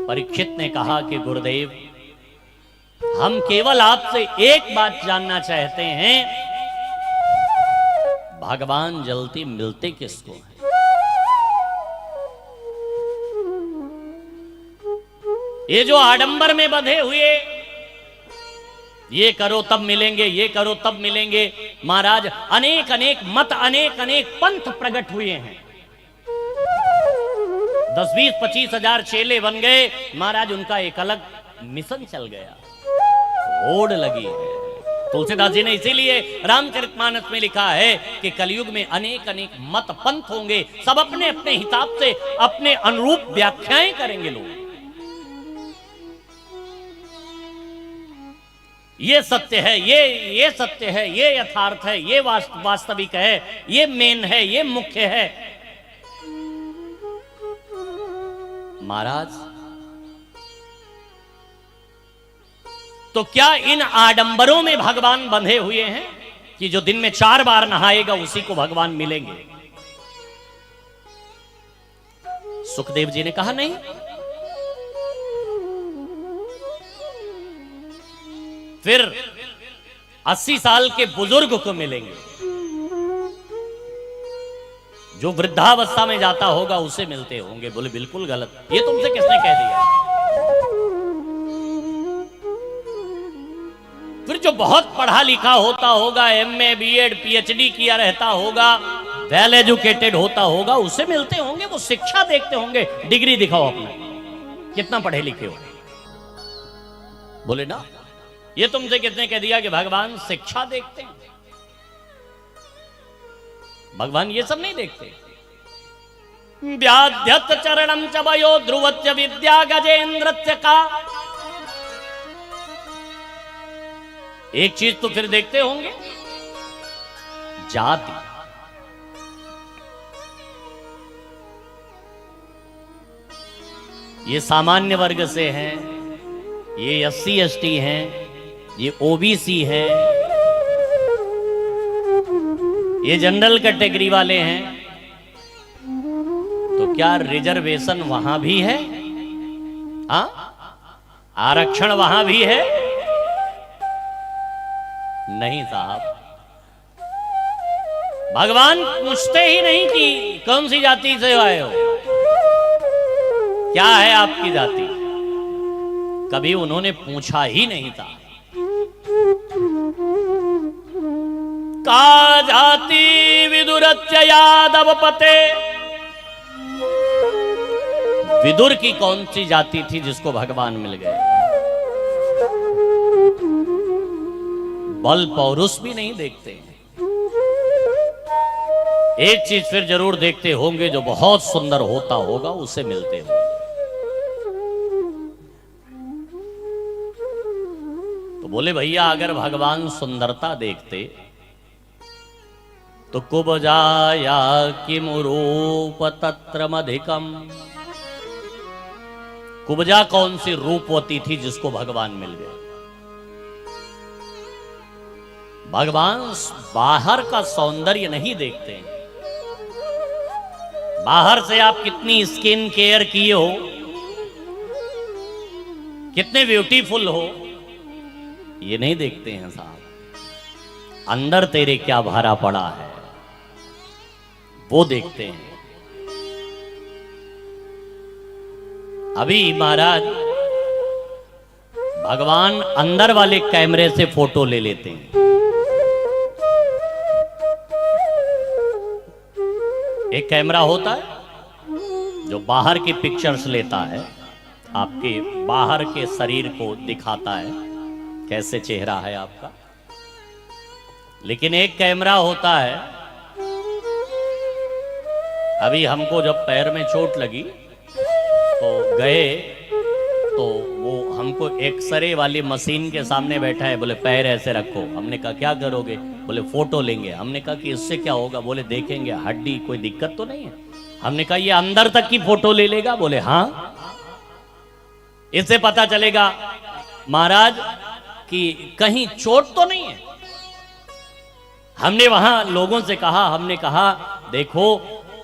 परीक्षित ने कहा कि गुरुदेव, हम केवल आपसे एक बात जानना चाहते हैं, भगवान जल्दी मिलते किसको हैं? ये जो आडंबर में बंधे हुए, ये करो तब मिलेंगे, ये करो तब मिलेंगे, महाराज अनेक अनेक मत, अनेक अनेक पंथ प्रकट हुए हैं। 10-20-25 हजार चेले बन गए महाराज, उनका एक अलग मिशन चल गया, होड़ लगी है। तुलसीदास जी ने इसीलिए रामचरितमानस में लिखा है कि कलयुग में अनेक अनेक मत पंथ होंगे, सब अपने अपने हिसाब से अपने अनुरूप व्याख्याएं करेंगे लोग। ये सत्य है, ये सत्य है, ये यथार्थ है, ये वास्तविक है, ये मेन है, ये मुख्य है। महाराज तो क्या इन आडंबरों में भगवान बंधे हुए हैं कि जो दिन में 4 बार नहाएगा उसी को भगवान मिलेंगे? सुखदेव जी ने कहा नहीं, फिर 80 साल के बुजुर्ग को मिलेंगे, जो वृद्धावस्था में जाता होगा उसे मिलते होंगे। बोले बिल्कुल गलत, ये तुमसे किसने कह दिया? फिर जो बहुत पढ़ा लिखा होता होगा, MA BEd PhD किया रहता होगा, वेल एजुकेटेड होता होगा, उसे मिलते होंगे, वो शिक्षा देखते होंगे। डिग्री दिखाओ अपना, कितना पढ़े लिखे हो? बोले ना, ये तुमसे किसने कह दिया कि भगवान शिक्षा देखते हैं? भगवान ये सब नहीं देखते। व्याध्यत चरणम च वयो ध्रुवच्च विद्या गजेन्द्रच्च का, एक चीज तो फिर देखते होंगे, जाति। ये सामान्य वर्ग से हैं, ये SC ST हैं, ये OBC हैं, ये जनरल कैटेगरी वाले हैं। तो क्या रिजर्वेशन वहां भी है? हाँ, आरक्षण वहां भी है? नहीं साहब, भगवान पूछते ही नहीं कि कौन सी जाति से आए हो, क्या है आपकी जाति, कभी उन्होंने पूछा ही नहीं था। का जाति विदुरच्च यादव पते, विदुर की कौन सी जाति थी जिसको भगवान मिल गए? बल पौरुष भी नहीं देखते। एक चीज फिर जरूर देखते होंगे, जो बहुत सुंदर होता होगा उसे मिलते होंगे। तो बोले भैया, अगर भगवान सुंदरता देखते तो कुबजाया किमुरूप तत्रमधिकम, कुबजा कौन सी रूपवती थी जिसको भगवान मिल गया? भगवान बाहर का सौंदर्य नहीं देखते। बाहर से आप कितनी स्किन केयर किए हो, कितने ब्यूटीफुल हो, ये नहीं देखते हैं साहब। अंदर तेरे क्या भरा पड़ा है वो देखते हैं। अभी महाराज भगवान अंदर वाले कैमरे से फोटो ले लेते हैं। एक कैमरा होता है जो बाहर की पिक्चर्स लेता है, आपके बाहर के शरीर को दिखाता है कैसे चेहरा है आपका। लेकिन एक कैमरा होता है, अभी हमको जब पैर में चोट लगी तो गए, तो वो हमको एक्सरे वाली मशीन के सामने बैठा है, बोले पैर ऐसे रखो। हमने कहा क्या करोगे? बोले फोटो लेंगे। हमने कहा कि इससे क्या होगा? बोले देखेंगे हड्डी कोई दिक्कत तो नहीं है। हमने कहा ये अंदर तक की फोटो ले लेगा? बोले हाँ, इससे पता चलेगा महाराज कि कहीं चोट तो नहीं है। हमने वहां लोगों से कहा, हमने कहा देखो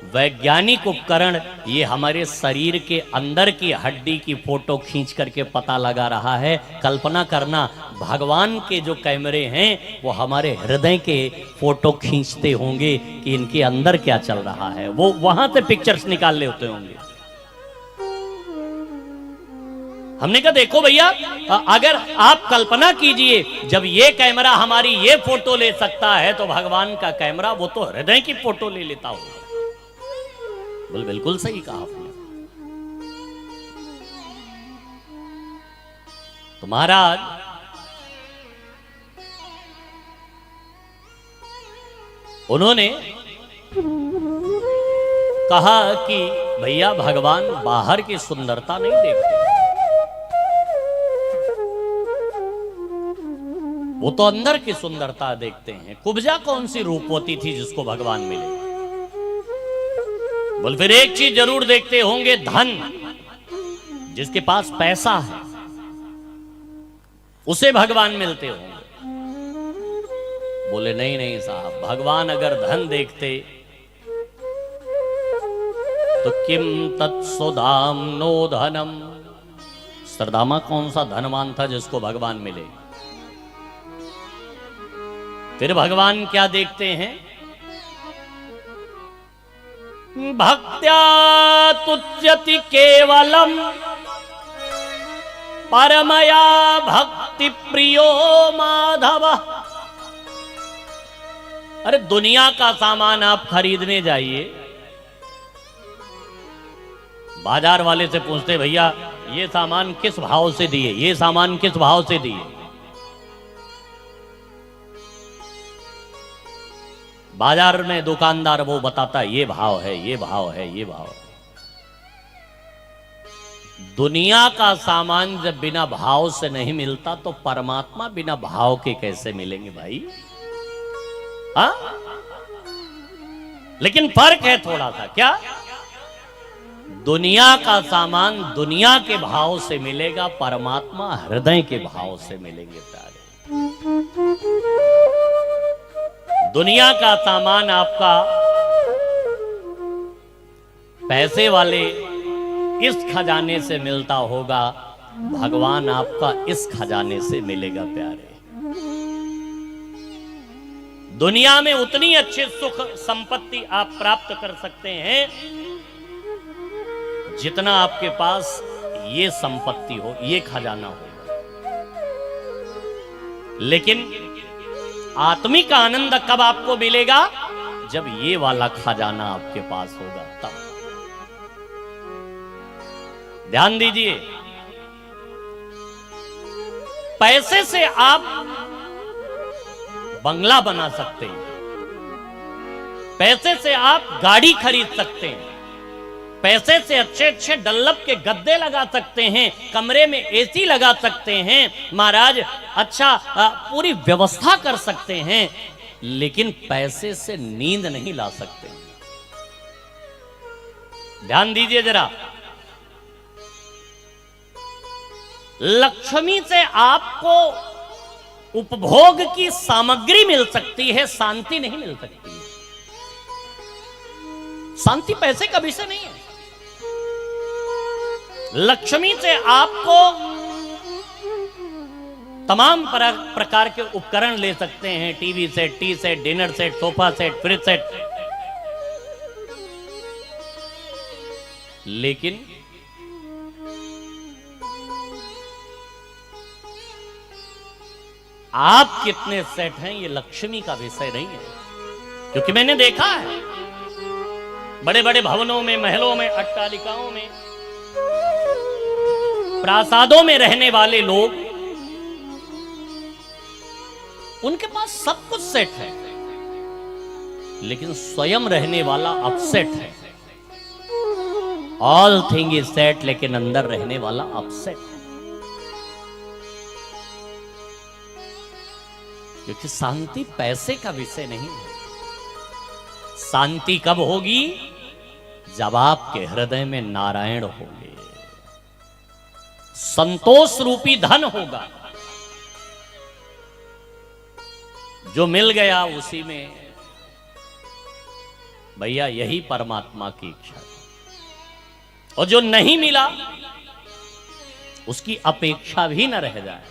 वैज्ञानिक उपकरण ये हमारे शरीर के अंदर की हड्डी की फोटो खींच करके पता लगा रहा है। कल्पना करना, भगवान के जो कैमरे हैं वो हमारे हृदय के फोटो खींचते होंगे कि इनके अंदर क्या चल रहा है, वो वहां से पिक्चर्स निकाल ले होते होंगे। हमने कहा देखो भैया, अगर आप कल्पना कीजिए, जब ये कैमरा हमारी ये फोटो ले सकता है तो भगवान का कैमरा वो तो हृदय की फोटो ले लेता होगा। बोल बिल्कुल सही कहा आपने। तो महाराज उन्होंने कहा कि भैया भगवान बाहर की सुंदरता नहीं देखते, वो तो अंदर की सुंदरता देखते हैं। कुब्जा कौन सी रूपवती थी जिसको भगवान मिले? बोल फिर एक चीज जरूर देखते होंगे, धन। जिसके पास पैसा है उसे भगवान मिलते होंगे। बोले नहीं नहीं साहब, भगवान अगर धन देखते तो किम तत्सुधाम नो धनम। सरदामा कौन सा धनवान था जिसको भगवान मिले? फिर भगवान क्या देखते हैं? भक्त्या तुच्यति केवलम परमया भक्ति प्रियो माधव। अरे दुनिया का सामान आप खरीदने जाइए, बाजार वाले से पूछते भैया ये सामान किस भाव से दिए, ये सामान किस भाव से दिए? बाजार में दुकानदार वो बताता ये भाव है, ये भाव है, ये भाव है। दुनिया का सामान जब बिना भाव से नहीं मिलता तो परमात्मा बिना भाव के कैसे मिलेंगे भाई? हाँ, लेकिन फर्क है थोड़ा सा। क्या? दुनिया का सामान दुनिया के भाव से मिलेगा, परमात्मा हृदय के भाव से मिलेंगे प्यारे। दुनिया का सामान आपका पैसे वाले इस खजाने से मिलता होगा, भगवान आपका इस खजाने से मिलेगा प्यारे। दुनिया में उतनी अच्छी सुख संपत्ति आप प्राप्त कर सकते हैं जितना आपके पास ये संपत्ति हो, ये खजाना हो। लेकिन आत्मिक आनंद कब आपको मिलेगा? जब ये वाला खजाना आपके पास होगा तब। ध्यान दीजिए, पैसे से आप बंगला बना सकते हैं, पैसे से आप गाड़ी खरीद सकते हैं, पैसे से अच्छे अच्छे डल्लप के गद्दे लगा सकते हैं, कमरे में एसी लगा सकते हैं, महाराज अच्छा पूरी व्यवस्था कर सकते हैं, लेकिन पैसे से नींद नहीं ला सकते। ध्यान दीजिए जरा, लक्ष्मी से आपको उपभोग की सामग्री मिल सकती है, शांति नहीं मिल सकती। शांति पैसे का विषय नहीं है। लक्ष्मी से आपको तमाम प्रकार के उपकरण ले सकते हैं, TV set, T set, dinner set, sofa set, fridge set, लेकिन आप कितने सेट हैं ये लक्ष्मी का विषय नहीं है। क्योंकि मैंने देखा है बड़े बड़े भवनों में, महलों में, अट्टालिकाओं में, प्रासादों में रहने वाले लोग, उनके पास सब कुछ सेट है, लेकिन स्वयं रहने वाला अपसेट है। ऑल थिंग इज सेट, लेकिन अंदर रहने वाला अपसेट है। क्योंकि शांति पैसे का विषय नहीं है। शांति कब होगी? जब आपके हृदय में नारायण होंगे, संतोष रूपी धन होगा। जो मिल गया उसी में भैया यही परमात्मा की इच्छा है। और जो नहीं मिला उसकी अपेक्षा भी न रह जाए।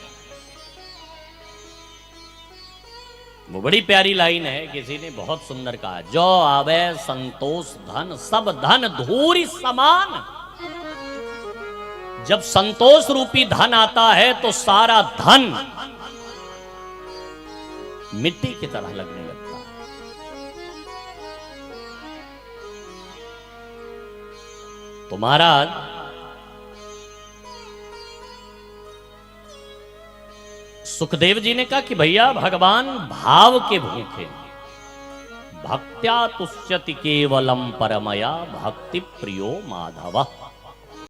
वो बड़ी प्यारी लाइन है, किसी ने बहुत सुंदर कहा, जो आवे संतोष धन सब धन धूरी समान। जब संतोष रूपी धन आता है तो सारा धन मिट्टी की तरह लगने लगता है। तो महाराज सुखदेव जी ने कहा कि भैया भगवान भाव के भूखे, भक्त्या तुष्यति केवलम परमया भक्ति प्रियो माधव।